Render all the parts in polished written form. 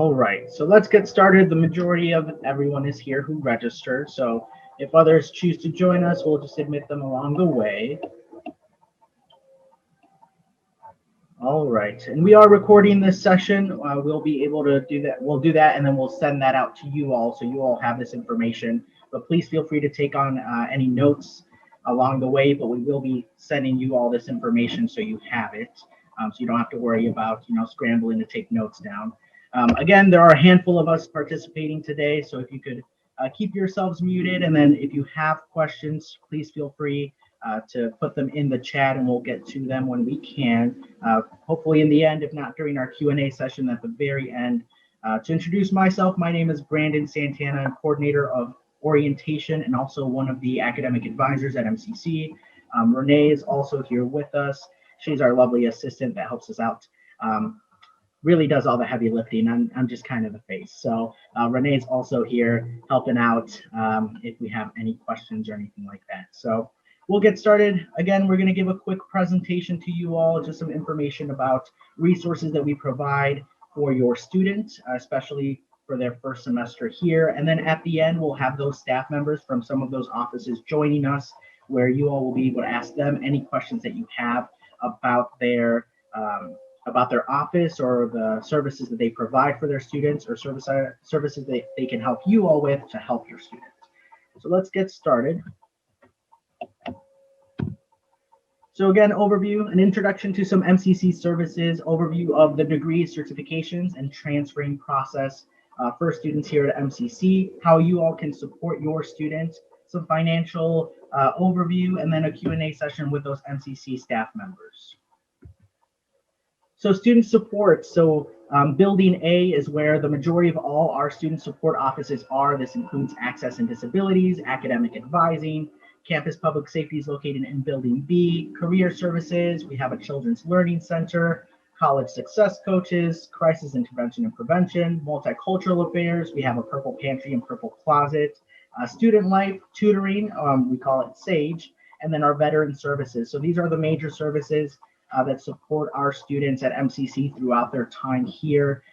All right, so let's get started. The majority of everyone is here who registered. So if others choose to join us, we'll just admit them along the way. All right, and we are recording this session. We'll be able to do that. We'll do that, and then we'll send that out to you all, so you all have this information. But please feel free to take on any notes along the way. But we will be sending you all this information, so you have it, so you don't have to worry about scrambling to take notes down. Again, there are a handful of us participating today, so if you could keep yourselves muted, and then if you have questions, please feel free to put them in the chat, and we'll get to them when we can. Hopefully in the end, if not during our Q&A session at the very end. To introduce myself, my name is Brandon Santana. I'm coordinator of orientation and also one of the academic advisors at MCC. Renee is also here with us. She's our lovely assistant that helps us out. Really does all the heavy lifting. I'm just kind of the face. So Renee's also here helping out if we have any questions or anything like that. So we'll get started. Again, we're going to give a quick presentation to you all, just some information about resources that we provide for your students, especially for their first semester here. And then at the end, we'll have those staff members from some of those offices joining us, where you all will be able to ask them any questions that you have about their office or the services that they provide for their students, or services that they can help you all with to help your students. So let's get started. So again, overview, an introduction to some MCC services, overview of the degree certifications and transferring process for students here at MCC, how you all can support your students, some financial overview, and then a Q&A session with those MCC staff members. So student support. So building A is where the majority of all our student support offices are. This includes access and disabilities, academic advising, campus public safety is located in building B, career services. We have a children's learning center, college success coaches, crisis intervention and prevention, multicultural affairs. We have a purple pantry and purple closet, student life, tutoring, we call it SAGE, and then our veteran services. So these are the major services that support our students at MCC throughout their time here.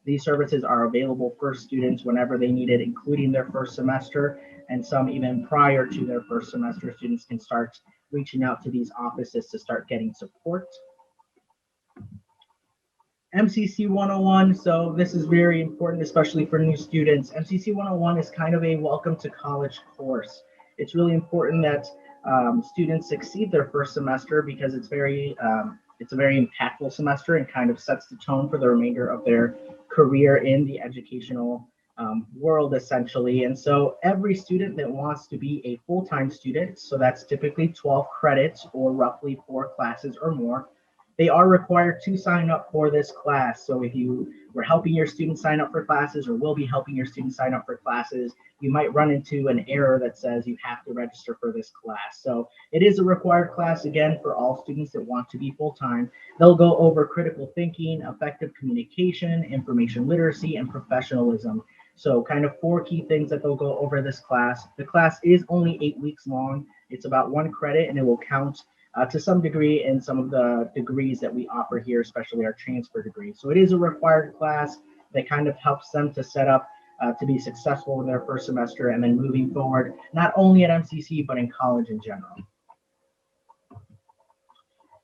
These services are available for students whenever they need it, including their first semester, and some even prior to their first semester. Students can start reaching out to these offices to start getting support. MCC 101, so this is very important, especially for new students. MCC 101 is kind of a welcome to college course. It's really important that students succeed their first semester, because it's a very impactful semester and kind of sets the tone for the remainder of their career in the educational world, essentially. And so every student that wants to be a full-time student, so that's typically 12 credits or roughly 4 classes or more, they are required to sign up for this class. So if you were helping your students sign up for classes, or will be helping your students sign up for classes, you might run into an error that says you have to register for this class. So it is a required class, again, for all students that want to be full-time. They'll go over critical thinking, effective communication, information literacy, and professionalism. So kind of 4 key things that they'll go over this class. The class is only 8 weeks long. It's about 1 credit, and it will count to some degree in some of the degrees that we offer here, especially our transfer degree. So it is a required class that kind of helps them to set up to be successful in their first semester, and then moving forward, not only at MCC, but in college in general.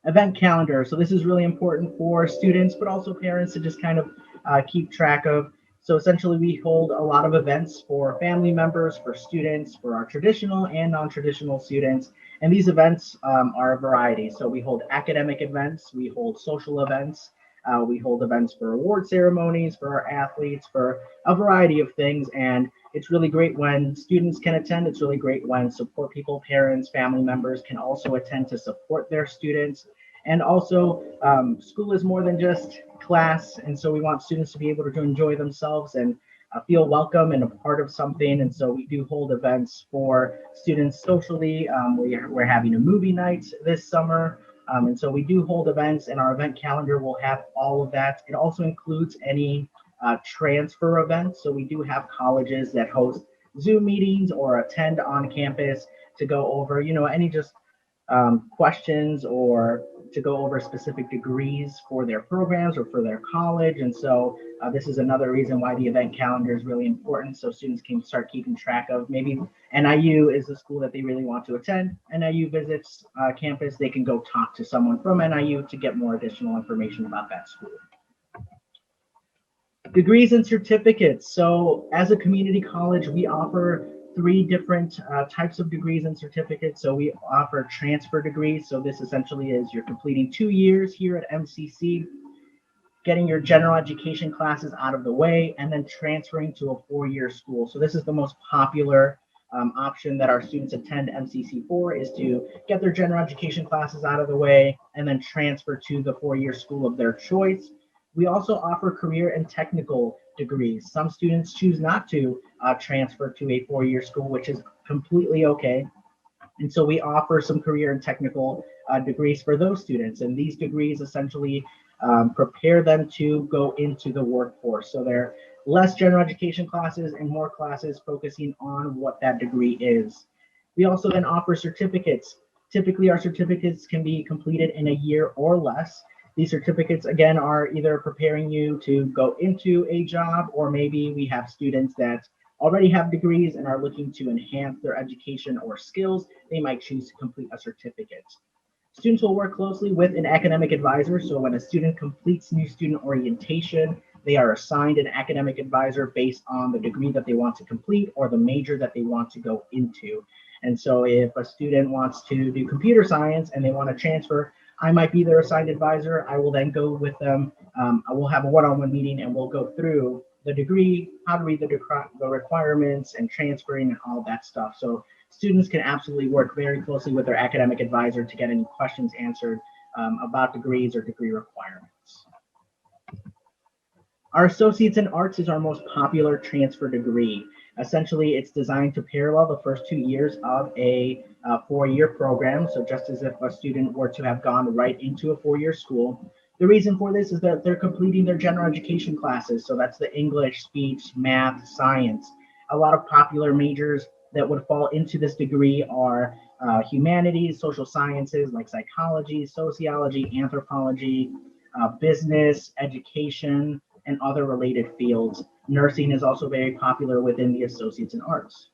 Event calendar. So this is really important for students, but also parents to just kind of keep track of. So essentially, we hold a lot of events for family members, for students, for our traditional and non-traditional students. And these events are a variety. So we hold academic events, we hold social events, we hold events for award ceremonies, for our athletes, for a variety of things. And it's really great when students can attend. It's really great when support people, parents, family members can also attend to support their students. And also, school is more than just class, and so we want students to be able to enjoy themselves and feel welcome and a part of something. And so we do hold events for students socially. We're having a movie night this summer, and so we do hold events, and our event calendar will have all of that. It also includes any transfer events. So we do have colleges that host Zoom meetings or attend on campus to go over, any just questions or to go over specific degrees for their programs or for their college. And so this is another reason why the event calendar is really important, so students can start keeping track of maybe NIU is the school that they really want to attend. NIU visits campus, they can go talk to someone from NIU to get more additional information about that school. Degrees and certificates. So as a community college, we offer three different types of degrees and certificates. So we offer transfer degrees. So this essentially is you're completing 2 years here at MCC, getting your general education classes out of the way, and then transferring to a 4-year school. So this is the most popular option that our students attend MCC for, is to get their general education classes out of the way and then transfer to the 4-year school of their choice. We also offer career and technical degrees. Some students choose not to transfer to a 4-year school, which is completely okay. And so we offer some career and technical degrees for those students. And these degrees essentially prepare them to go into the workforce. So they're less general education classes and more classes focusing on what that degree is. We also then offer certificates. Typically, our certificates can be completed in a year or less. These certificates, again, are either preparing you to go into a job, or maybe we have students that already have degrees and are looking to enhance their education or skills. They might choose to complete a certificate. Students will work closely with an academic advisor. So when a student completes new student orientation, they are assigned an academic advisor based on the degree that they want to complete or the major that they want to go into. And so if a student wants to do computer science and they want to transfer, I might be their assigned advisor. I will then go with them. I will have a one-on-one meeting and we'll go through the degree, how to read the requirements and transferring and all that stuff. So students can absolutely work very closely with their academic advisor to get any questions answered about degrees or degree requirements. Our Associates in Arts is our most popular transfer degree. Essentially, it's designed to parallel the first 2 years of a 4-year program. So just as if a student were to have gone right into a 4-year school. The reason for this is that they're completing their general education classes. So that's the English, speech, math, science. A lot of popular majors that would fall into this degree are humanities, social sciences like psychology, sociology, anthropology, business, education, and other related fields. Nursing is also very popular within the Associates in Arts.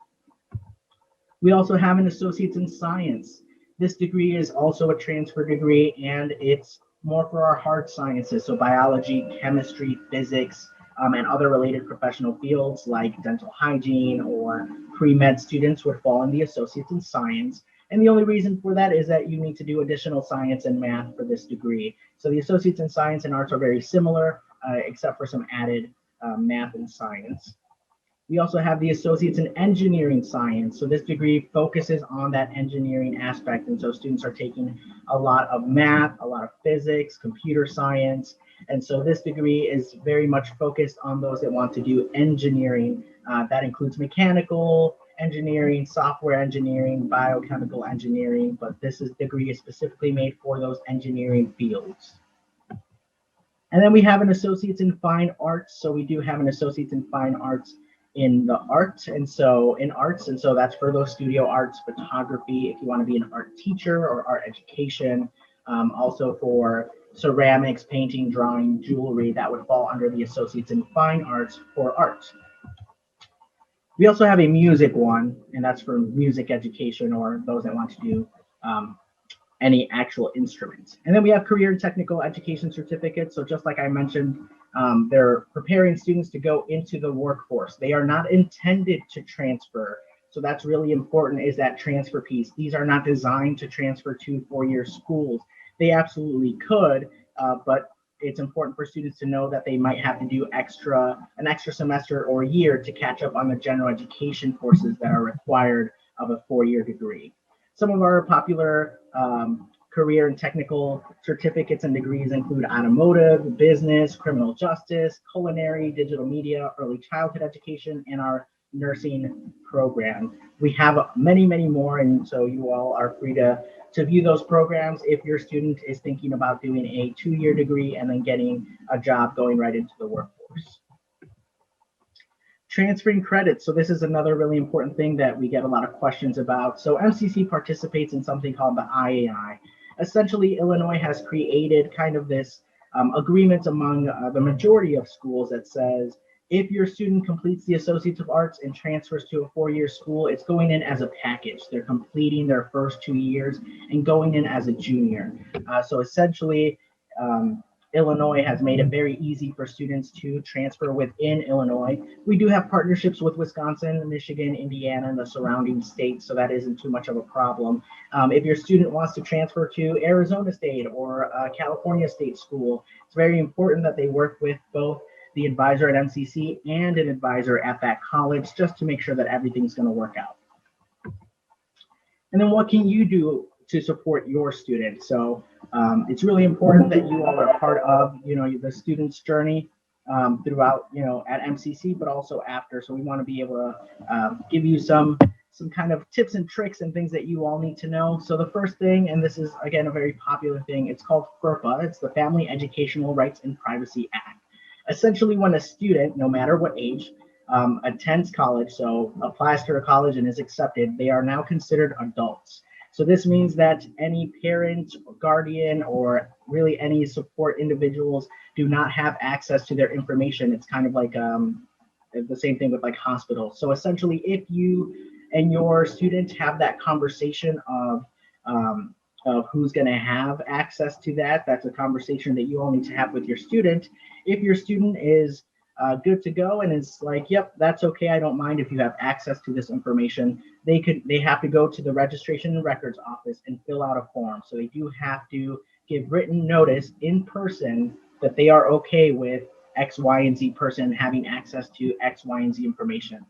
We also have an Associates in Science. This degree is also a transfer degree, and it's more for our hard sciences, so biology, chemistry, physics, and other related professional fields like dental hygiene or pre-med students would fall in the Associates in Science. And the only reason for that is that you need to do additional science and math for this degree. So the Associates in Science and Arts are very similar, except for some added math and science. We also have the Associates in Engineering Science. So this degree focuses on that engineering aspect. And so students are taking a lot of math, a lot of physics, computer science. And so this degree is very much focused on those that want to do engineering. That includes mechanical engineering, software engineering, biochemical engineering, but this degree is specifically made for those engineering fields. And then we have an Associates in Fine Arts. So we do have an Associates in Fine Arts in the arts, and so that's for those studio arts, photography, if you want to be an art teacher or art education, also for ceramics, painting, drawing, jewelry, that would fall under the Associates in Fine Arts for art. We also have a music one, and that's for music education or those that want to do any actual instruments. And then we have career and technical education certificates. So just like I mentioned, they're preparing students to go into the workforce. They are not intended to transfer. So that's really important, is that transfer piece. These are not designed to transfer to 4-year schools. They absolutely could, but it's important for students to know that they might have to do an extra semester or year to catch up on the general education courses that are required of a 4-year degree. Some of our popular career and technical certificates and degrees include automotive, business, criminal justice, culinary, digital media, early childhood education, and our nursing program. We have many, many more, and so you all are free to view those programs if your student is thinking about doing a 2-year degree and then getting a job going right into the workforce. Transferring credits. So this is another really important thing that we get a lot of questions about. So MCC participates in something called the IAI. Essentially, Illinois has created kind of this agreement among the majority of schools that says if your student completes the Associates of Arts and transfers to a four-year school, it's going in as a package. They're completing their first 2 years and going in as a junior. So essentially, Illinois has made it very easy for students to transfer within Illinois. We do have partnerships with Wisconsin, Michigan, Indiana, and the surrounding states, so that isn't too much of a problem. If your student wants to transfer to Arizona State or California State School, it's very important that they work with both the advisor at MCC and an advisor at that college just to make sure that everything's going to work out. And then what can you do to support your students? So it's really important that you all are part of, the student's journey throughout, at MCC, but also after. So we want to be able to give you some kind of tips and tricks and things that you all need to know. So the first thing, and this is again a very popular thing, it's called FERPA. It's the Family Educational Rights and Privacy Act. Essentially, when a student, no matter what age, attends college, so applies to a college and is accepted, they are now considered adults. So this means that any parent, guardian, or really any support individuals do not have access to their information. It's kind of like the same thing with like hospitals. So essentially, if you and your student have that conversation of who's going to have access to that, that's a conversation that you all need to have with your student. If your student is good to go and is like, yep, that's okay, I don't mind if you have access to this information, they have to go to the registration and records office and fill out a form. So they do have to give written notice in person that they are okay with X, Y, and Z person having access to X, Y, and Z information.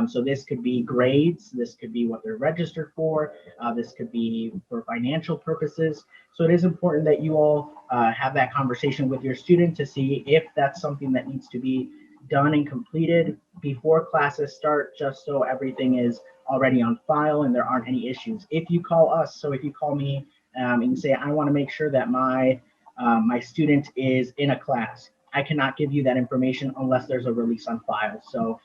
So this could be grades, this could be what they're registered for, this could be for financial purposes. So it is important that you all have that conversation with your student to see if that's something that needs to be done and completed before classes start, just so everything is already on file and there aren't any issues. If you call us, so if you call me and you say, I want to make sure that my student is in a class, I cannot give you that information unless there's a release on file. So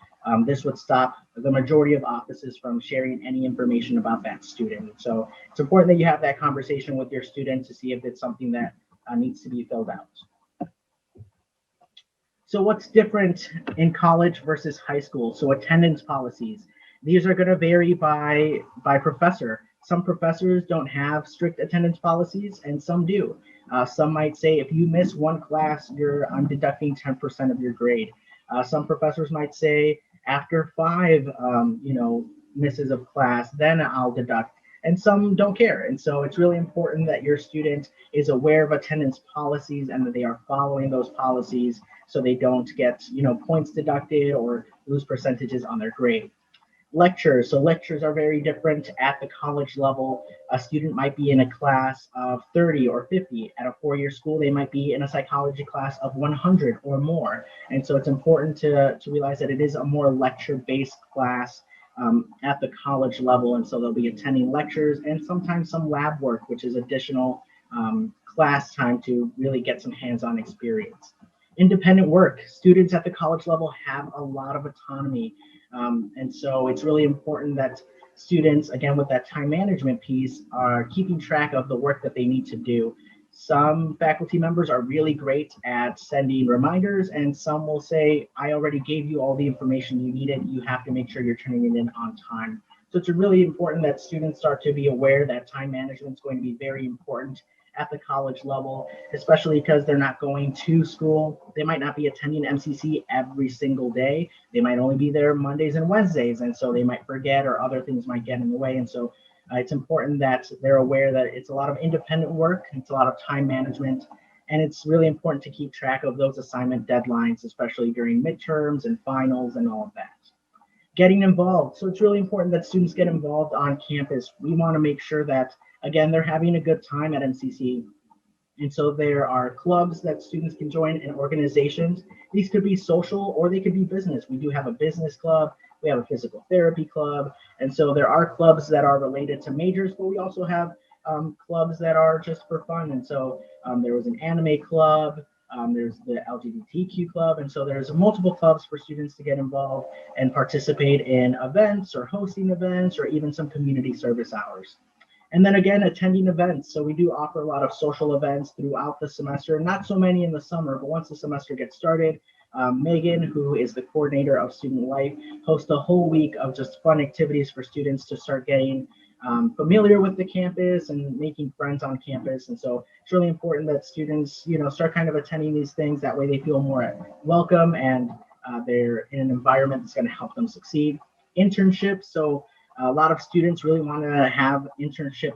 this would stop the majority of offices from sharing any information about that student. So it's important that you have that conversation with your student to see if it's something that needs to be filled out. So what's different in college versus high school? So attendance policies. These are going to vary by professor. Some professors don't have strict attendance policies and some do. Some might say if you miss one class, I'm deducting 10% of your grade. Some professors might say after 5 misses of class, then I'll deduct. And some don't care. And so it's really important that your student is aware of attendance policies and that they are following those policies so they don't get points deducted or lose percentages on their grade. Lectures. So lectures are very different at the college level. A student might be in a class of 30 or 50. At a 4-year school, they might be in a psychology class of 100 or more. And so it's important to realize that it is a more lecture-based class at the college level. And so they'll be attending lectures and sometimes some lab work, which is additional class time to really get some hands-on experience. Independent work. Students at the college level have a lot of autonomy. And so it's really important that students, again, with that time management piece, are keeping track of the work that they need to do. Some faculty members are really great at sending reminders, and some will say, I already gave you all the information you needed. You have to make sure you're turning it in on time. So it's really important that students start to be aware that time management is going to be very important at the college level, especially because they're not going to school. They might not be attending MCC every single day. They might only be there Mondays and Wednesdays, and so they might forget or other things might get in the way. And so it's important that they're aware that it's a lot of independent work, it's a lot of time management, and it's really important to keep track of those assignment deadlines, especially during midterms and finals and all of that. Getting involved. So it's really important that students get involved on campus. We want to make sure that, again, they're having a good time at MCC. And so there are clubs that students can join and organizations. These could be social or they could be business. We do have a business club. We have a physical therapy club. And so there are clubs that are related to majors, but we also have clubs that are just for fun. And so there was an anime club. There's the LGBTQ club. And so there's multiple clubs for students to get involved and participate in events or hosting events or even some community service hours. And then again, attending events. So we do offer a lot of social events throughout the semester, not so many in the summer, but once the semester gets started, Megan, who is the coordinator of student life, hosts a whole week of just fun activities for students to start getting familiar with the campus and making friends on campus. And so it's really important that students, start kind of attending these things. That way they feel more welcome and they're in an environment that's going to help them succeed. Internships. So a lot of students really want to have internship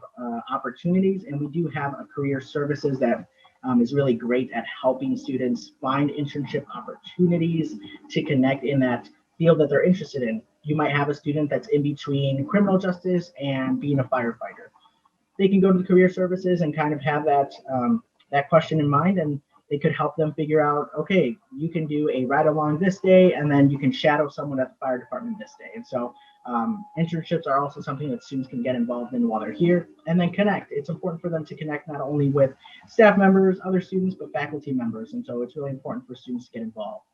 opportunities, and we do have a career services that is really great at helping students find internship opportunities to connect in that field that they're interested in. You might have a student that's in between criminal justice and being a firefighter. They can go to the career services and kind of have that question in mind, and they could help them figure out, okay, you can do a ride along this day, and then you can shadow someone at the fire department this day. And so internships are also something that students can get involved in while they're here, and then connect. It's important for them to connect not only with staff members, other students, but faculty members. And so it's really important for students to get involved.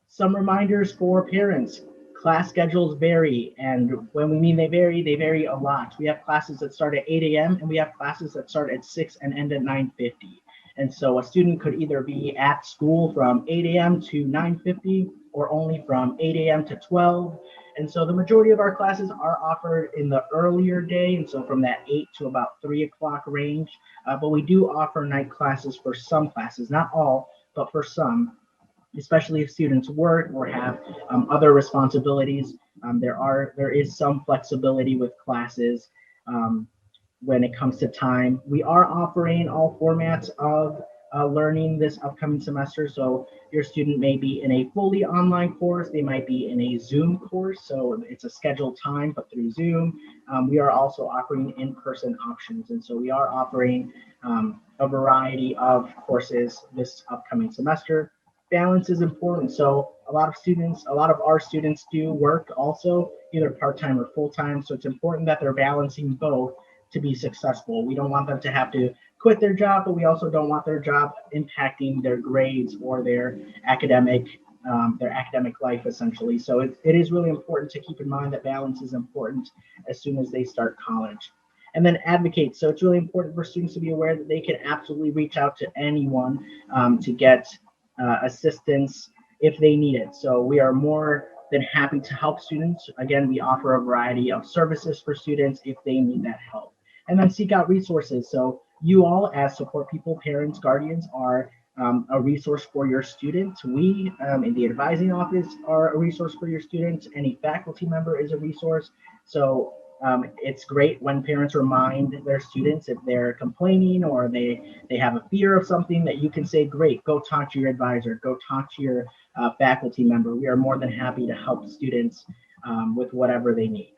Some reminders for parents. Class schedules vary, and when we mean they vary a lot. We have classes that start at 8 a.m. and we have classes that start at 6 and end at 9:50. And so a student could either be at school from 8 a.m. to 9:50 or only from 8 a.m. to 12. And so the majority of our classes are offered in the earlier day, and so from that 8 to about 3 o'clock range. But we do offer night classes for some classes, not all, but for some, especially if students work or have other responsibilities. There is some flexibility with classes when it comes to time. We are offering all formats of learning this upcoming semester. So your student may be in a fully online course, they might be in a Zoom course, so it's a scheduled time, but through Zoom. We are also offering in-person options, and so we are offering a variety of courses this upcoming semester. Balance is important. So a lot of our students do work also, either part-time or full-time. So it's important that they're balancing both to be successful. We don't want them to have to quit their job, but we also don't want their job impacting their grades or their academic life, essentially. So it is really important to keep in mind that balance is important as soon as they start college. And then advocate. So it's really important for students to be aware that they can absolutely reach out to anyone to get assistance if they need it. So we are more than happy to help students. Again, we offer a variety of services for students if they need that help. And then seek out resources. So you all as support people, parents, guardians are a resource for your students. We in the advising office are a resource for your students. Any faculty member is a resource. So it's great when parents remind their students if they're complaining or they have a fear of something, that you can say, great, go talk to your advisor, go talk to your faculty member. We are more than happy to help students with whatever they need.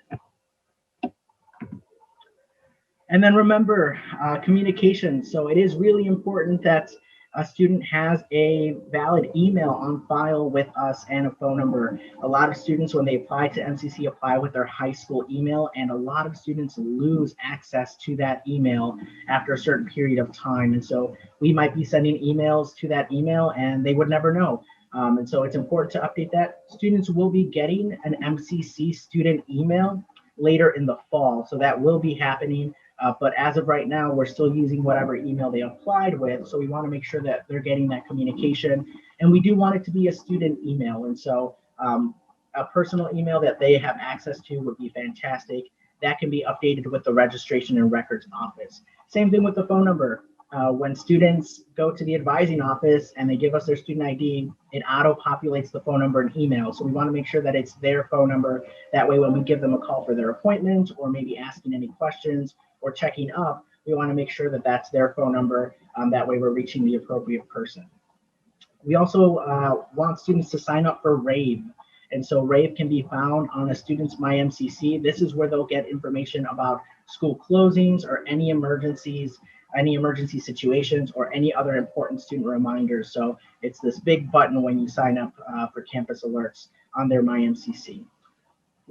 And then remember, communication. So it is really important that a student has a valid email on file with us and a phone number. A lot of students, when they apply to MCC, apply with their high school email, and a lot of students lose access to that email after a certain period of time. And so we might be sending emails to that email and they would never know. And so it's important to update that. Students will be getting an MCC student email later in the fall. So that will be happening. But as of right now, we're still using whatever email they applied with. So we want to make sure that they're getting that communication. And we do want it to be a student email. And so a personal email that they have access to would be fantastic. That can be updated with the registration and records office. Same thing with the phone number. When students go to the advising office and they give us their student ID, it auto-populates the phone number and email. So we want to make sure that it's their phone number. That way, when we give them a call for their appointment or maybe asking any questions or checking up, we want to make sure that that's their phone number. That way, we're reaching the appropriate person. We also want students to sign up for RAVE. And so RAVE can be found on a student's MyMCC. This is where they'll get information about school closings or any emergency situations or any other important student reminders. So it's this big button when you sign up for campus alerts on their MyMCC.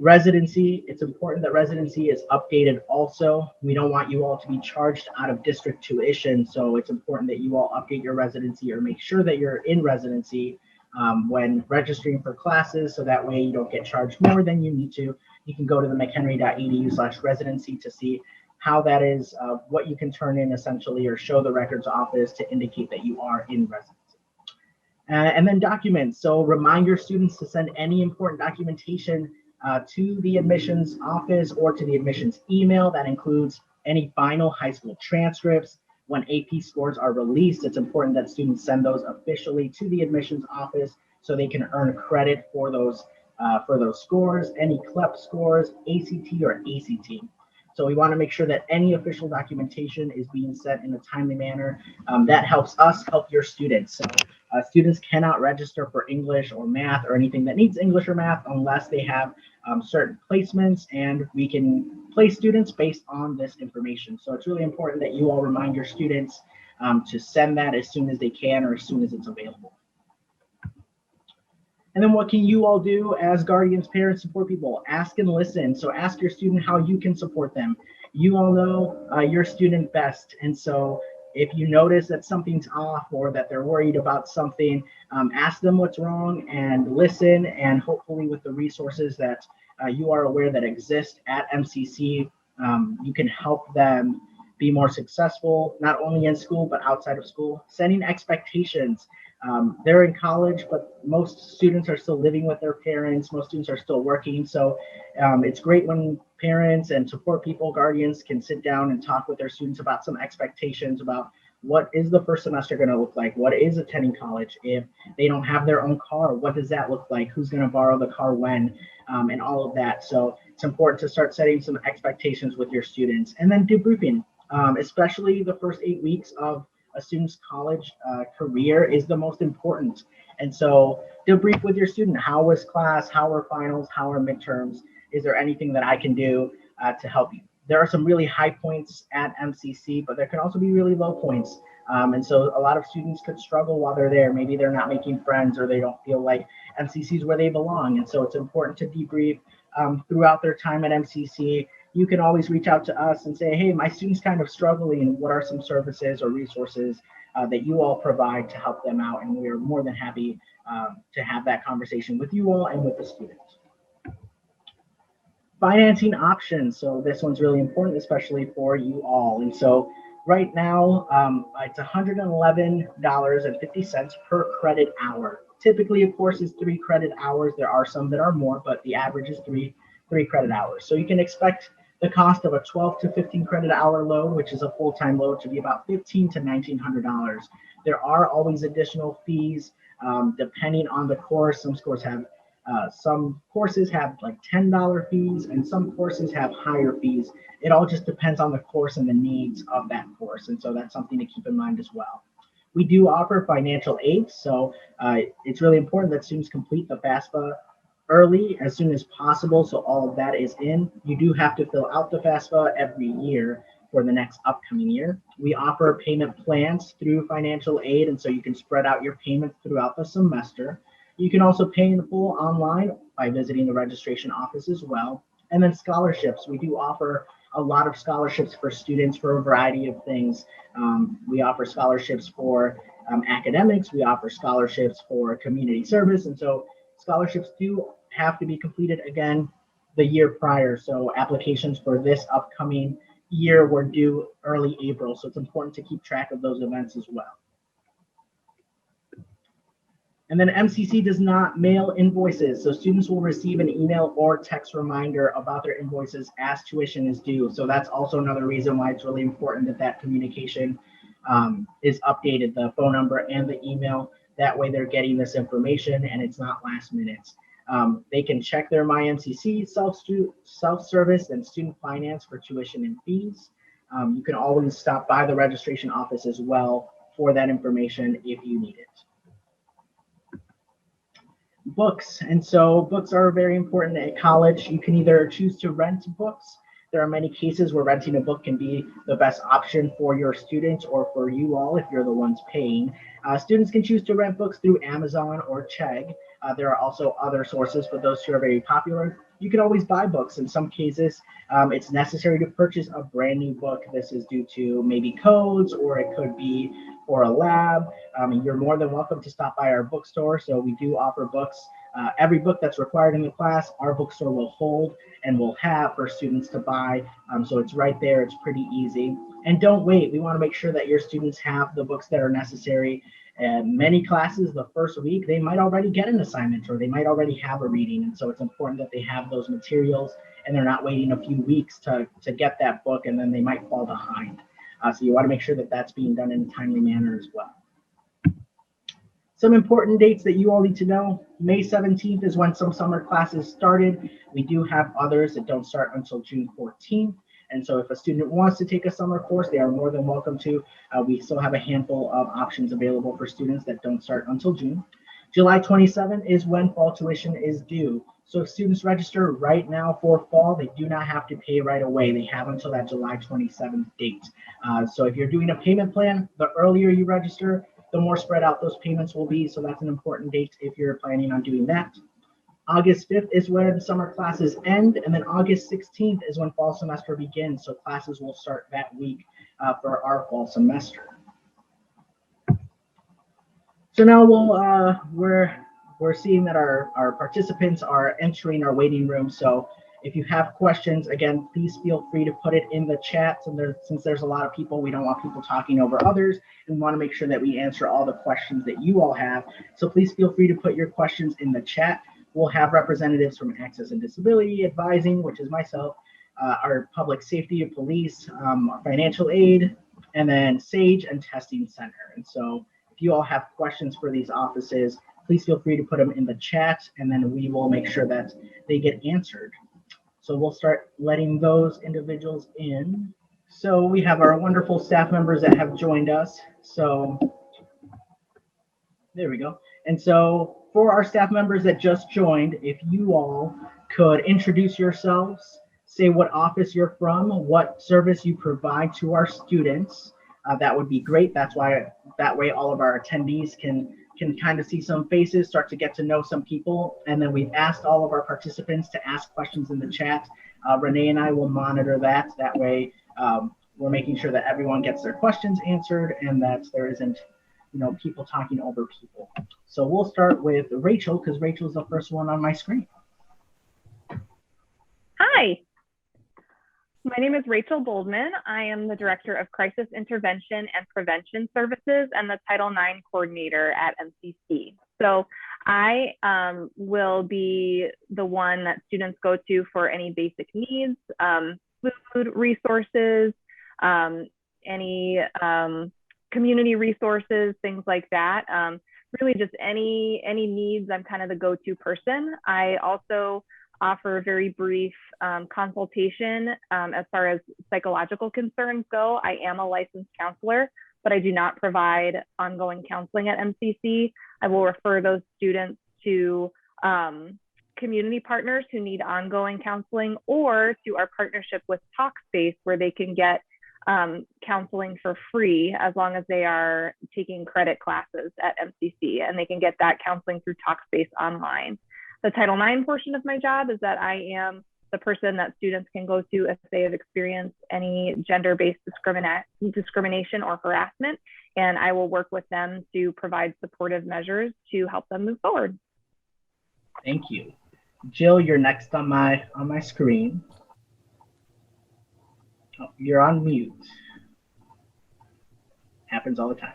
Residency, it's important that residency is updated also. We don't want you all to be charged out of district tuition, so it's important that you all update your residency or make sure that you're in residency when registering for classes, so that way you don't get charged more than you need to. You can go to the mchenry.edu/residency to see how that is, what you can turn in essentially, or show the records office to indicate that you are in residency. And then documents. So remind your students to send any important documentation to the admissions office or to the admissions email. That includes any final high school transcripts. When AP scores are released, it's important that students send those officially to the admissions office so they can earn credit for those scores, any CLEP scores, ACT or ACT. So we want to make sure that any official documentation is being sent in a timely manner. That helps us help your students. So students cannot register for English or math or anything that needs English or math unless they have certain placements, and we can place students based on this information. So it's really important that you all remind your students to send that as soon as they can or as soon as it's available. And then what can you all do as guardians, parents, support people? Ask and listen. So ask your student how you can support them. You all know your student best. And so if you notice that something's off or that they're worried about something, ask them what's wrong and listen. And hopefully with the resources that you are aware that exist at MCC, you can help them be more successful, not only in school, but outside of school. Setting expectations. They're in college, but most students are still living with their parents. Most students are still working. So it's great when parents and support people, guardians can sit down and talk with their students about some expectations about what is the first semester going to look like? What is attending college? If they don't have their own car, what does that look like? Who's going to borrow the car when? And all of that. So it's important to start setting some expectations with your students, and then debriefing, especially the first 8 weeks of a student's college career is the most important. And so debrief with your student. How was class? How were finals? How are midterms? Is there anything that I can do to help you? There are some really high points at MCC, but there can also be really low points. And so a lot of students could struggle while they're there. Maybe they're not making friends, or they don't feel like MCC is where they belong. And so it's important to debrief throughout their time at MCC. You can always reach out to us and say, hey, my student's kind of struggling. What are some services or resources that you all provide to help them out? And we are more than happy to have that conversation with you all and with the students. Financing options. So this one's really important, especially for you all. And so right now, it's $111.50 per credit hour. Typically, of course, is 3 credit hours. There are some that are more, but the average is three credit hours. So you can expect the cost of a 12 to 15 credit hour load, which is a full-time load, to be about $1,500 to $1,900. There are always additional fees depending on the course. Some courses have like $10 fees, and some courses have higher fees. It all just depends on the course and the needs of that course. And so that's something to keep in mind as well. We do offer financial aid, so it's really important that students complete the FAFSA early, as soon as possible, so all of that is in. You do have to fill out the FAFSA every year for the next upcoming year. We offer payment plans through financial aid, and so you can spread out your payments throughout the semester. You can also pay in full online by visiting the registration office as well. And then scholarships. We do offer a lot of scholarships for students for a variety of things. We offer scholarships for academics. We offer scholarships for community service. And so scholarships do have to be completed again the year prior. So applications for this upcoming year were due early April. So it's important to keep track of those events as well. And then MCC does not mail invoices. So students will receive an email or text reminder about their invoices as tuition is due. So that's also another reason why it's really important that that communication is updated, the phone number and the email. That way they're getting this information and it's not last minute. They can check their MyMCC self-service and student finance for tuition and fees. You can always stop by the registration office as well for that information if you need it. Books. And so books are very important at college. You can either choose to rent books. There are many cases where renting a book can be the best option for your students or for you all if you're the ones paying. Students can choose to rent books through Amazon or Chegg. There are also other sources, but those two are very popular. You can always buy books. In some cases, it's necessary to purchase a brand new book. This is due to maybe codes, or it could be for a lab. You're more than welcome to stop by our bookstore. So we do offer books Every book that's required in the class, our bookstore will hold and will have for students to buy. So it's right there. It's pretty easy. And don't wait. We want to make sure that your students have the books that are necessary. And many classes, the first week, they might already get an assignment or they might already have a reading. And so it's important that they have those materials and they're not waiting a few weeks to get that book, and then they might fall behind. So you want to make sure that that's being done in a timely manner as well. Some important dates that you all need to know. May 17th is when some summer classes started. We do have others that don't start until June 14th. And so if a student wants to take a summer course, they are more than welcome to. We still have a handful of options available for students that don't start until June. July 27th is when fall tuition is due. So if students register right now for fall, they do not have to pay right away. They have until that July 27th date. So if you're doing a payment plan, the earlier you register, the more spread out those payments will be. So that's an important date if you're planning on doing that. August 5th is where the summer classes end, and then August 16th is when fall semester begins. So classes will start that week for our fall semester. So now we're seeing that our participants are entering our waiting room. So if you have questions, again, please feel free to put it in the chat. And since there's a lot of people, we don't want people talking over others, and we want to make sure that we answer all the questions that you all have. So please feel free to put your questions in the chat. We'll have representatives from Access and Disability Advising, which is myself, our Public Safety and Police, Financial Aid, and then SAGE and Testing Center. And so if you all have questions for these offices, please feel free to put them in the chat, and then we will make sure that they get answered. So we'll start letting those individuals in. So we have our wonderful staff members that have joined us. So there we go. And so for our staff members that just joined, if you all could introduce yourselves, say what office you're from, what service you provide to our students, that would be great. That way all of our attendees can kind of see some faces, start to get to know some people. And then we've asked all of our participants to ask questions in the chat. Renee and I will monitor that. That way we're making sure that everyone gets their questions answered and that there isn't people talking over people. So we'll start with Rachel, because Rachel's the first one on my screen. Hi, my name is Rachel Boldman. I am the Director of Crisis Intervention and Prevention Services and the Title IX Coordinator at MCC. So I will be the one that students go to for any basic needs, food resources, any community resources, things like that. Really just any needs, I'm kind of the go-to person. I also offer very brief consultation as far as psychological concerns go. I am a licensed counselor, but I do not provide ongoing counseling at MCC. I will refer those students to community partners who need ongoing counseling, or to our partnership with Talkspace, where they can get counseling for free as long as they are taking credit classes at MCC, and they can get that counseling through Talkspace online. The Title IX portion of my job is that I am the person that students can go to if they have experienced any gender-based discrimination or harassment, and I will work with them to provide supportive measures to help them move forward. Thank you. Jill, you're next on my screen. Oh, you're on mute. Happens all the time.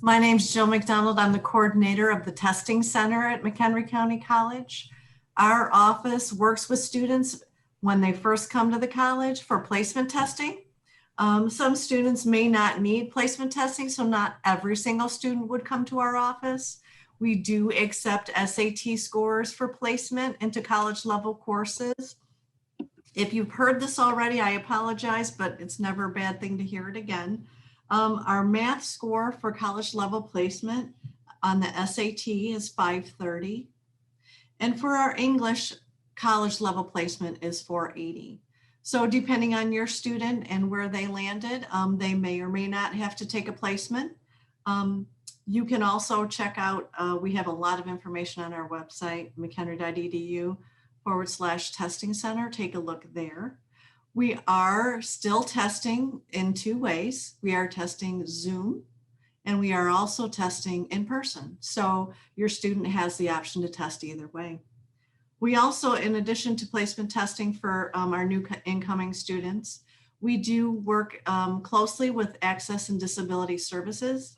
My name's Jill McDonald. I'm the coordinator of the Testing Center at McHenry County College. Our office works with students when they first come to the college for placement testing. Some students may not need placement testing, so not every single student would come to our office. We do accept SAT scores for placement into college level courses. If you've heard this already, I apologize, but it's never a bad thing to hear it again. Our math score for college level placement on the SAT is 530. And for our English college level placement is 480. So depending on your student and where they landed, they may or may not have to take a placement. You can also check out, we have a lot of information on our website, mchenry.edu/testing center. Take a look there. We are still testing in two ways. We are testing Zoom And we are also testing in person. So your student has the option to test either way. We also, in addition to placement testing for our new incoming students, we do work closely with Access and Disability Services.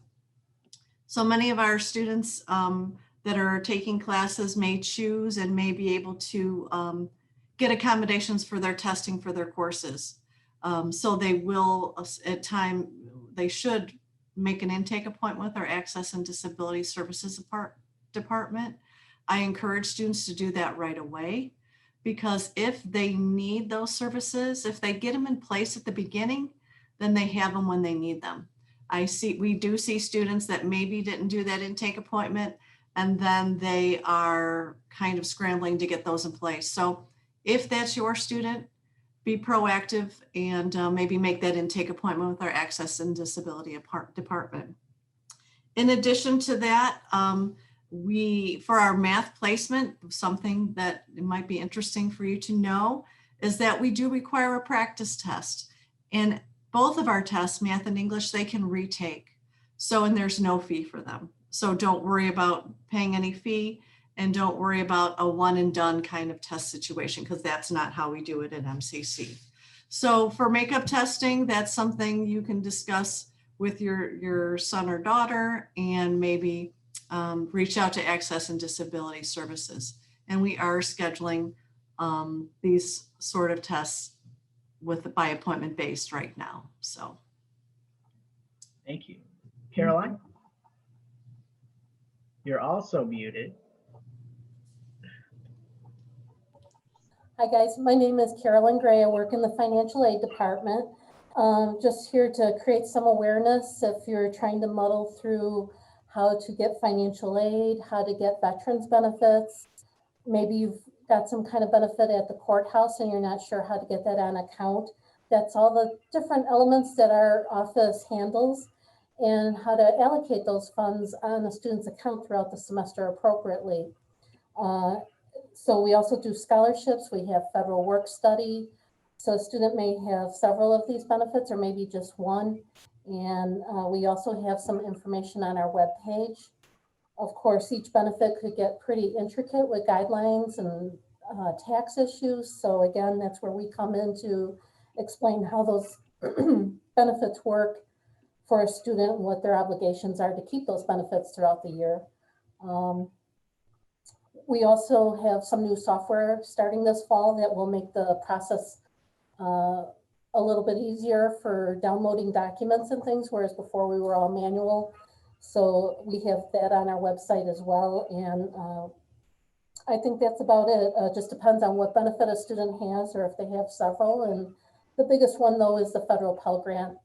So many of our students that are taking classes may choose and may be able to get accommodations for their testing for their courses. So they will, they should make an intake appointment with our Access and Disability Services department. I encourage students to do that right away, because if they need those services, if they get them in place at the beginning, then they have them when they need them. We do see students that maybe didn't do that intake appointment, and then they are kind of scrambling to get those in place. So if that's your student, be proactive and maybe make that intake appointment with our Access and Disability department. In addition to that, for our math placement, something that might be interesting for you to know is that we do require a practice test. And both of our tests, math and English, they can retake. And there's no fee for them. So don't worry about paying any fee, and don't worry about a one and done kind of test situation, because that's not how we do it at MCC. So for makeup testing, that's something you can discuss with your son or daughter, and maybe reach out to Access and Disability Services. And we are scheduling these sort of tests by appointment based right now. So. Thank you. Caroline? You're also muted. Hi guys, my name is Carolyn Gray. I work in the financial aid department. Just here to create some awareness if you're trying to muddle through how to get financial aid, how to get veterans benefits. Maybe you've got some kind of benefit at the courthouse and you're not sure how to get that on account. That's all the different elements that our office handles, and how to allocate those funds on a student's account throughout the semester appropriately. So we also do scholarships. We have federal work study. So a student may have several of these benefits or maybe just one. And we also have some information on our webpage. Of course, each benefit could get pretty intricate with guidelines and tax issues. So again, that's where we come in to explain how those benefits work for a student and what their obligations are to keep those benefits throughout the year. We also have some new software starting this fall that will make the process a little bit easier for downloading documents and things, whereas before we were all manual. So we have that on our website as well. And I think that's about it. Just depends on what benefit a student has or if they have several. And the biggest one though is the federal Pell Grant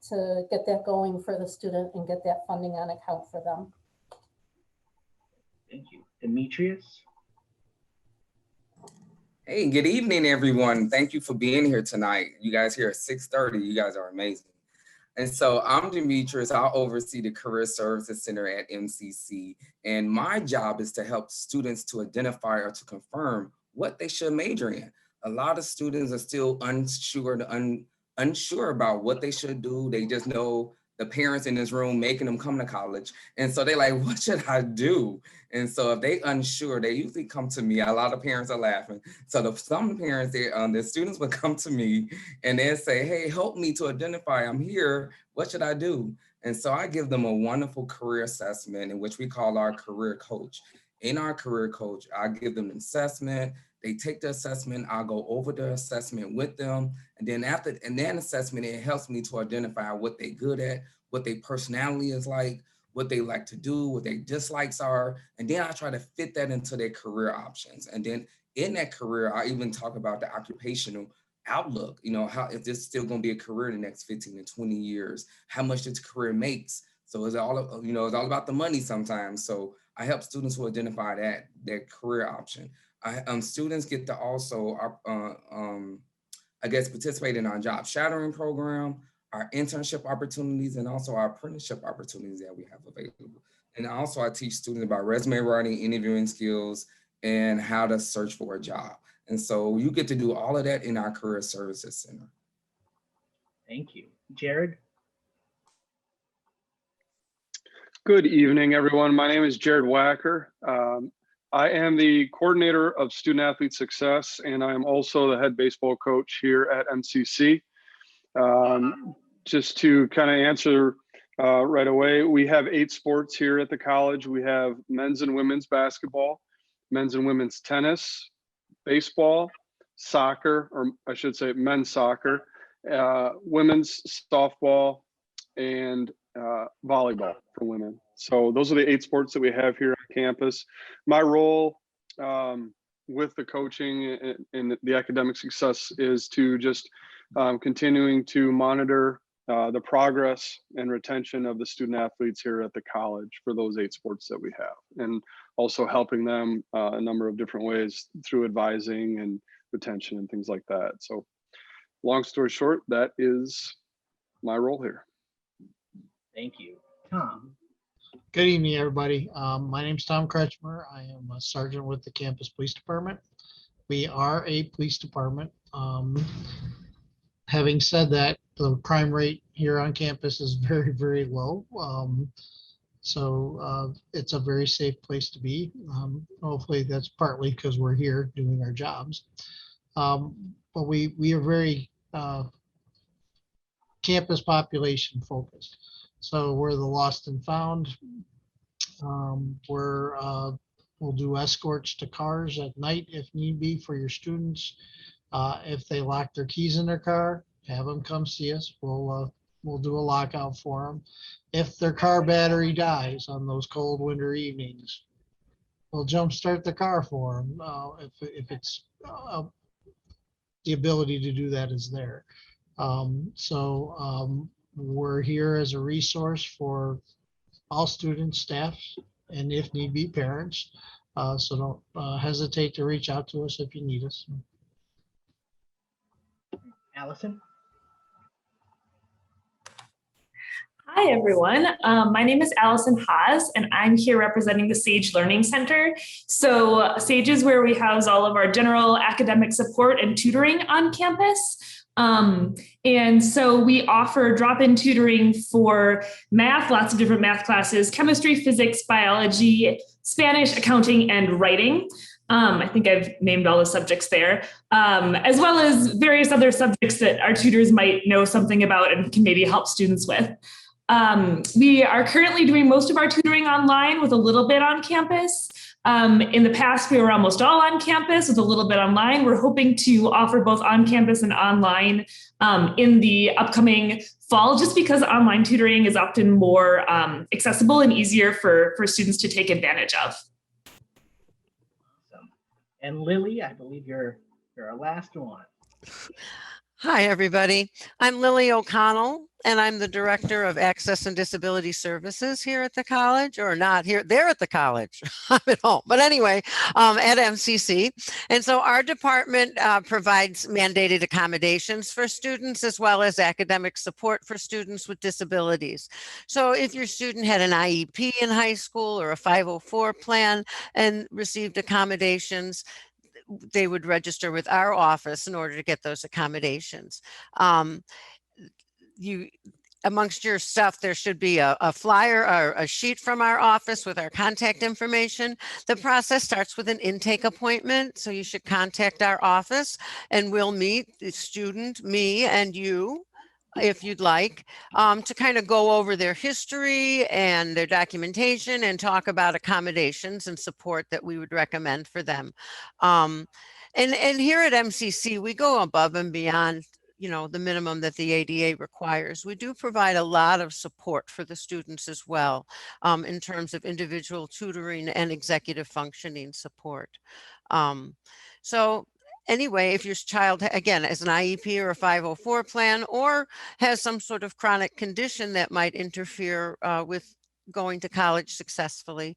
to get that going for the student and get that funding on account for them. Thank you. Demetrius? Hey, good evening, everyone. Thank you for being here tonight. You guys here at 6:30. You guys are amazing. And so I'm Demetrius. I oversee the Career Services Center at MCC. And my job is to help students to identify or to confirm what they should major in. A lot of students are still unsure about what they should do. They just know the parents in this room making them come to college. And so they're like, what should I do? And so if they unsure, they usually come to me. A lot of parents are laughing. So some parents, the students would come to me and they'll say, hey, help me to identify, I'm here, what should I do? And so I give them a wonderful career assessment in which we call our career coach. In our career coach, I give them an assessment. They take the assessment, I'll go over the assessment with them. And then after that assessment, it helps me to identify what they're good at, what their personality is like, what they like to do, what their dislikes are. And then I try to fit that into their career options. And then in that career, I even talk about the occupational outlook, how if this is still going to be a career in the next 15 to 20 years, how much this career makes. So it's all about the money sometimes. So I help students to identify their career option. Students get to also, participate in our job shadowing program, our internship opportunities, and also our apprenticeship opportunities that we have available. And also I teach students about resume writing, interviewing skills, and how to search for a job. And so you get to do all of that in our Career Services Center. Thank you. Jared? Good evening, everyone. My name is Jared Wacker. I am the coordinator of student athlete success, and I am also the head baseball coach here at MCC. Just to kind of answer right away, we have 8 sports here at the college. We have men's and women's basketball, men's and women's tennis, baseball, soccer, or I should say men's soccer, women's softball, and volleyball for women. So those are the 8 sports that we have here on campus. My role with the coaching and the academic success is to just continuing to monitor the progress and retention of the student athletes here at the college for those 8 sports that we have, and also helping them a number of different ways through advising and retention and things like that. So long story short, that is my role here. Thank you. Tom. Good evening, everybody. My name is Tom Kretschmer. I am a sergeant with the campus police department. We are a police department. Having said that, the crime rate here on campus is very, very low. So it's a very safe place to be. Hopefully that's partly because we're here doing our jobs. But we are very campus population focused. So we're the lost and found. We'll do escorts to cars at night if need be for your students. If they lock their keys in their car, have them come see us. We'll do a lockout for them. If their car battery dies on those cold winter evenings, we'll jumpstart the car for them. If it's the ability to do that is there. We're here as a resource for all students, staff, and if need be, parents. So don't hesitate to reach out to us if you need us. Allison. Hi, everyone. My name is Allison Haas, and I'm here representing the SAGE Learning Center. So SAGE is where we house all of our general academic support and tutoring on campus. And so we offer drop-in tutoring for math, lots of different math classes, chemistry, physics, biology, Spanish, accounting, and writing. I think I've named all the subjects there, as well as various other subjects that our tutors might know something about and can maybe help students with. We are currently doing most of our tutoring online with a little bit on campus. In the past, we were almost all on campus with a little bit online. We're hoping to offer both on campus and online in the upcoming fall, just because online tutoring is often more accessible and easier for students to take advantage of. Awesome. And Lily, I believe you're our last one. Hi, everybody. I'm Lily O'Connell, and I'm the Director of Access and Disability Services here at the college, or not here, they're at the college. I'm at home. But anyway, at MCC. And so our department provides mandated accommodations for students as well as academic support for students with disabilities. So if your student had an IEP in high school or a 504 plan and received accommodations, they would register with our office in order to get those accommodations. Amongst your stuff, there should be a flyer or a sheet from our office with our contact information. The process starts with an intake appointment. So you should contact our office and we'll meet the student, me and you, if you'd like, to kind of go over their history and their documentation and talk about accommodations and support that we would recommend for them. And here at MCC, we go above and beyond, the minimum that the ADA requires. We do provide a lot of support for the students as well, in terms of individual tutoring and executive functioning support. Anyway, if your child, again, has an IEP or a 504 plan or has some sort of chronic condition that might interfere with going to college successfully,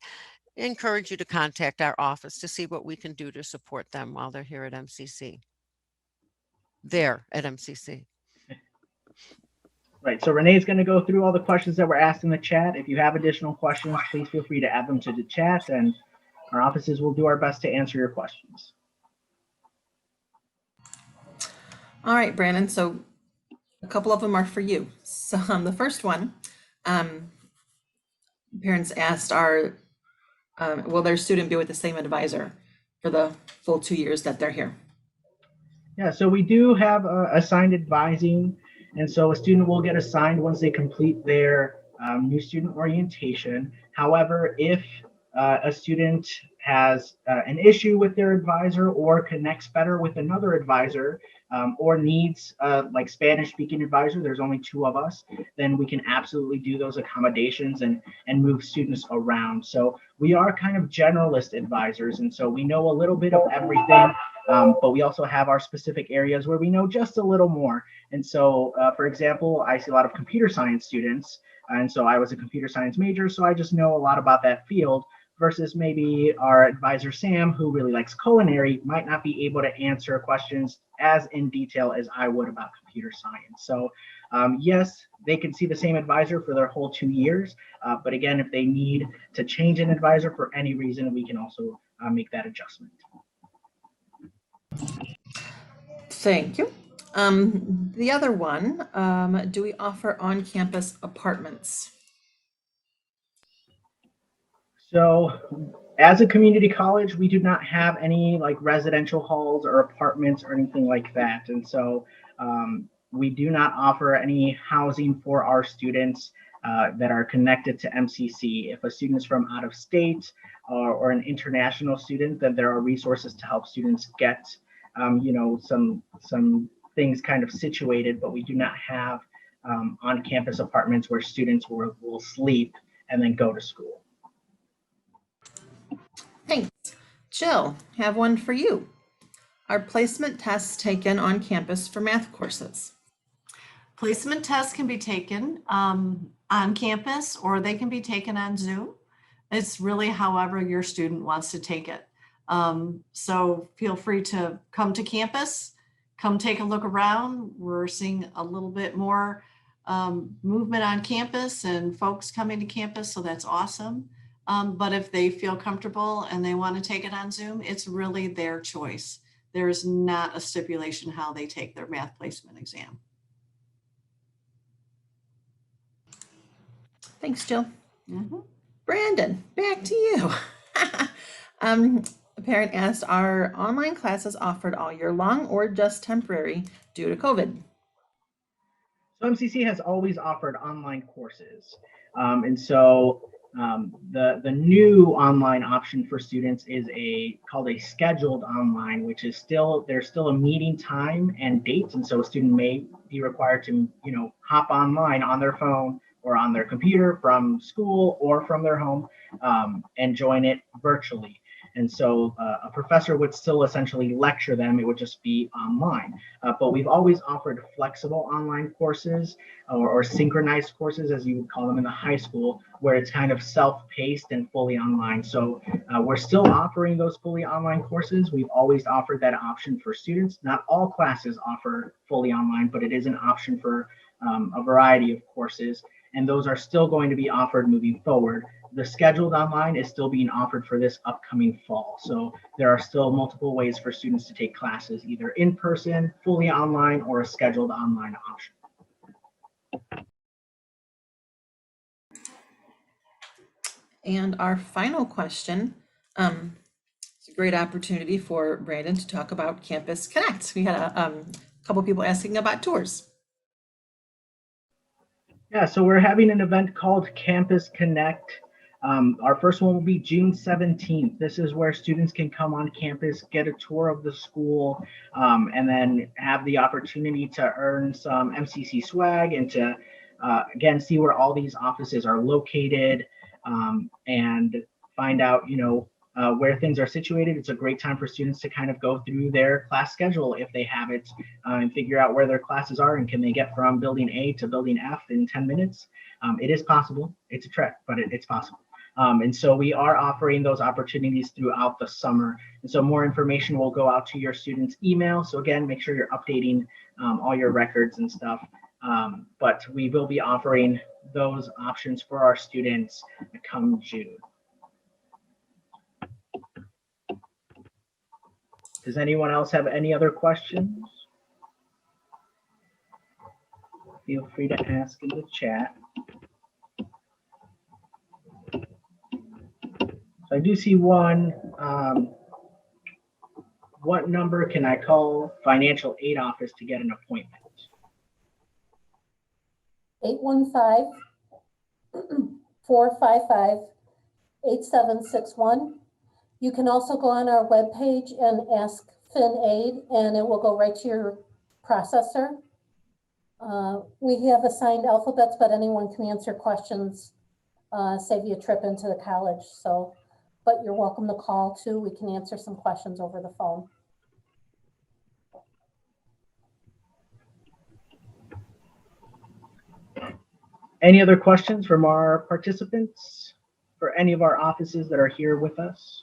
I encourage you to contact our office to see what we can do to support them while they're here at MCC. There at MCC. Right, so Renee's going to go through all the questions that were asked in the chat. If you have additional questions, please feel free to add them to the chat, and our offices will do our best to answer your questions. All right, Brandon, so a couple of them are for you. So the first one, parents asked will their student be with the same advisor for the full 2 years that they're here? Yeah, so we do have assigned advising, and so a student will get assigned once they complete their new student orientation. However, if a student has an issue with their advisor or connects better with another advisor, or needs like Spanish speaking advisor, there's only 2 of us, then we can absolutely do those accommodations and move students around. So we are kind of generalist advisors, and so we know a little bit of everything. But we also have our specific areas where we know just a little more. And so, for example, I see a lot of computer science students. And so I was a computer science major, so I just know a lot about that field versus maybe our advisor, Sam, who really likes culinary, might not be able to answer questions as in detail as I would about computer science. So yes, they can see the same advisor for their whole 2 years. But again, if they need to change an advisor for any reason, we can also make that adjustment. Thank you. The other one, do we offer on-campus apartments? So as a community college, we do not have any like residential halls or apartments or anything like that. And so we do not offer any housing for our students that are connected to MCC. If a student is from out of state or an international student, then there are resources to help students get, some things kind of situated, but we do not have on-campus apartments where students will sleep and then go to school. Thanks. Jill, have one for you. Are placement tests taken on campus for math courses? Placement tests can be taken on campus or they can be taken on Zoom. It's really however your student wants to take it. So feel free to come to campus, come take a look around. We're seeing a little bit more movement on campus and folks coming to campus, so that's awesome. But if they feel comfortable and they want to take it on Zoom, it's really their choice. There's not a stipulation how they take their math placement exam. Thanks, Jill. Mm-hmm. Brandon, back to you. A parent asked, are online classes offered all year long or just temporary due to COVID? So MCC has always offered online courses. The new online option for students is called a scheduled online, which is there's still a meeting time and date. And so a student may be required to, hop online on their phone or on their computer from school or from their home and join it virtually. And so a professor would still essentially lecture them. It would just be online. But we've always offered flexible online courses or synchronized courses, as you would call them in the high school, where it's kind of self-paced and fully online. So we're still offering those fully online courses. We've always offered that option for students. Not all classes offer fully online, but it is an option for a variety of courses. And those are still going to be offered moving forward. The scheduled online is still being offered for this upcoming fall. So there are still multiple ways for students to take classes, either in person, fully online, or a scheduled online option. And our final question, it's a great opportunity for Brandon to talk about Campus Connect. We had a couple people asking about tours. Yeah, so we're having an event called Campus Connect. Our first one will be June 17th. This is where students can come on campus, get a tour of the school, and then have the opportunity to earn some MCC swag and to, again, see where all these offices are located and find out, where things are situated. It's a great time for students to kind of go through their class schedule if they have it and figure out where their classes are and can they get from building A to building F in 10 minutes. It is possible. It's a trek, but it's possible. And so we are offering those opportunities throughout the summer. And so more information will go out to your students' email. So again, make sure you're updating all your records and stuff. But we will be offering those options for our students come June. Does anyone else have any other questions? Feel free to ask in the chat. I do see one. What number can I call financial aid office to get an appointment? 815-455-8761. You can also go on our webpage and ask FinAid, and it will go right to your processor. We have assigned alphabets, but anyone can answer questions, save you a trip into the college. So, but you're welcome to call too. We can answer some questions over the phone. Any other questions from our participants for any of our offices that are here with us?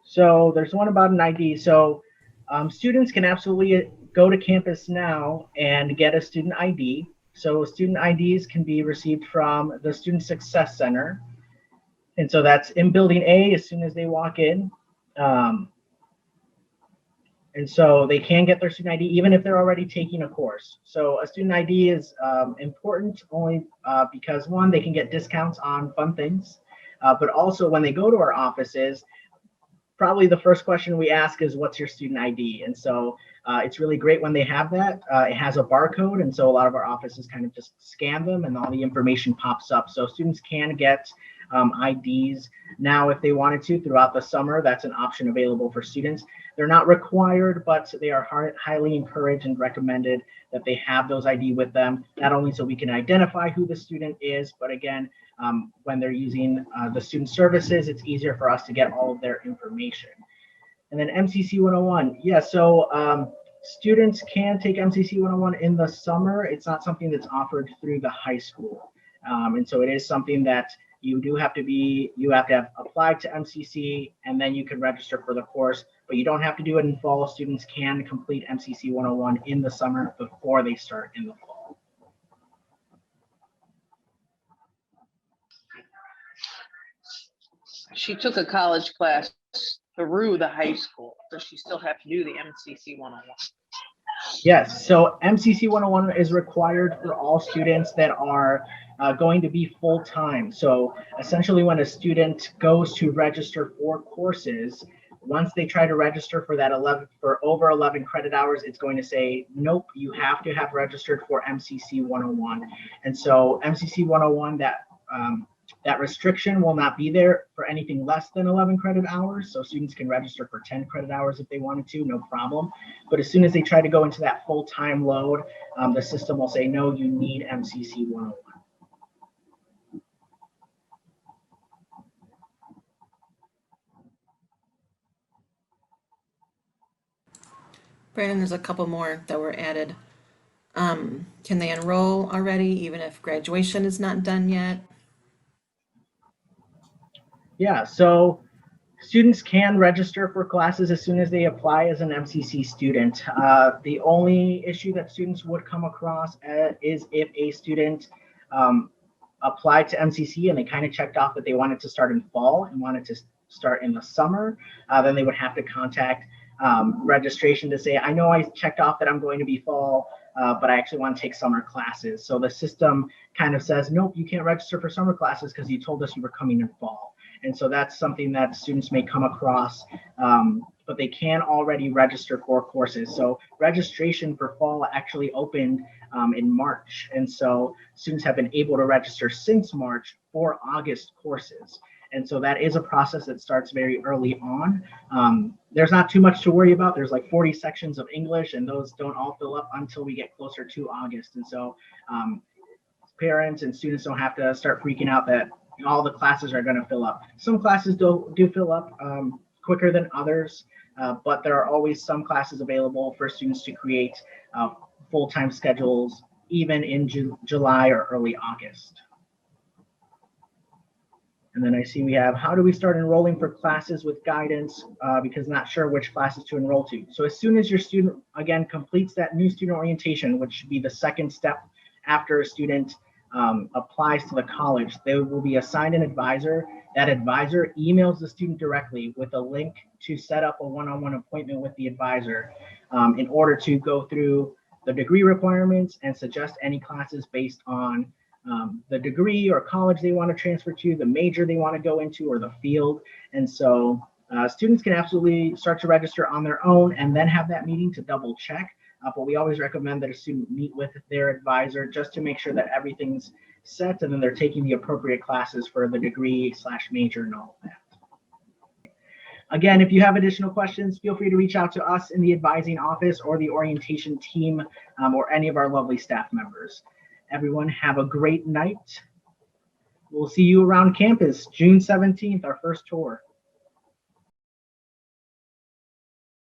So there's one about an ID. So students can absolutely go to campus now and get a student ID. So student IDs can be received from the Student Success Center. And so that's in building A as soon as they walk in. And so they can get their student ID even if they're already taking a course. So a student ID is important only because one, they can get discounts on fun things, but also when they go to our offices, probably the first question we ask is, what's your student ID? And so it's really great when they have that. It has a barcode, and so a lot of our offices kind of just scan them and all the information pops up. So students can get IDs now if they wanted to throughout the summer. That's an option available for students. They're not required, but they are highly encouraged and recommended that they have those ID with them, not only so we can identify who the student is, but again, when they're using the student services, it's easier for us to get all of their information. And then MCC 101, yeah, so students can take MCC 101 in the summer. It's not something that's offered through the high school. And so it is something that you have to have applied to MCC, and then you can register for the course, but you don't have to do it in fall. Students can complete MCC 101 in the summer before they start in the fall. She took a college class through the high school. Does she still have to do the MCC 101? Yes, so MCC 101 is required for all students that are going to be full-time. So essentially when a student goes to register for courses, once they try to register for over 11 credit hours, it's going to say, nope, you have to have registered for MCC 101. And so MCC 101, that restriction will not be there for anything less than 11 credit hours. So students can register for 10 credit hours if they wanted to, no problem. But as soon as they try to go into that full-time load, the system will say, no, you need MCC 101. Brandon, there's a couple more that were added. Can they enroll already, even if graduation is not done yet? Yeah, so students can register for classes as soon as they apply as an MCC student. The only issue that students would come across is if a student applied to MCC and they kind of checked off that they wanted to start in fall and wanted to start in the summer, then they would have to contact registration to say, I know I checked off that I'm going to be fall, but I actually want to take summer classes. So the system kind of says, nope, you can't register for summer classes because you told us you were coming in fall. And so that's something that students may come across, but they can already register for courses. So registration for fall actually opened in March. And so students have been able to register since March for August courses. And so that is a process that starts very early on. There's not too much to worry about. There's like 40 sections of English, and those don't all fill up until we get closer to August. And so parents and students don't have to start freaking out that all the classes are going to fill up. Some classes do fill up quicker than others, but there are always some classes available for students to create full-time schedules, even in July or early August. And then I see we have, how do we start enrolling for classes with guidance because not sure which classes to enroll to? So as soon as your student, again, completes that new student orientation, which should be the second step after a student applies to the college, they will be assigned an advisor That advisor emails the student directly with a link to set up a one-on-one appointment with the advisor in order to go through the degree requirements and suggest any classes based on the degree or college they want to transfer to, the major they want to go into, or the field. And so students can absolutely start to register on their own and then have that meeting to double check. But we always recommend that a student meet with their advisor just to make sure that everything's set and then they're taking the appropriate classes for the degree / major and all of that. Again, if you have additional questions, feel free to reach out to us in the advising office or the orientation team or any of our lovely staff members. Everyone have a great night. We'll see you around campus June 17th, our first tour.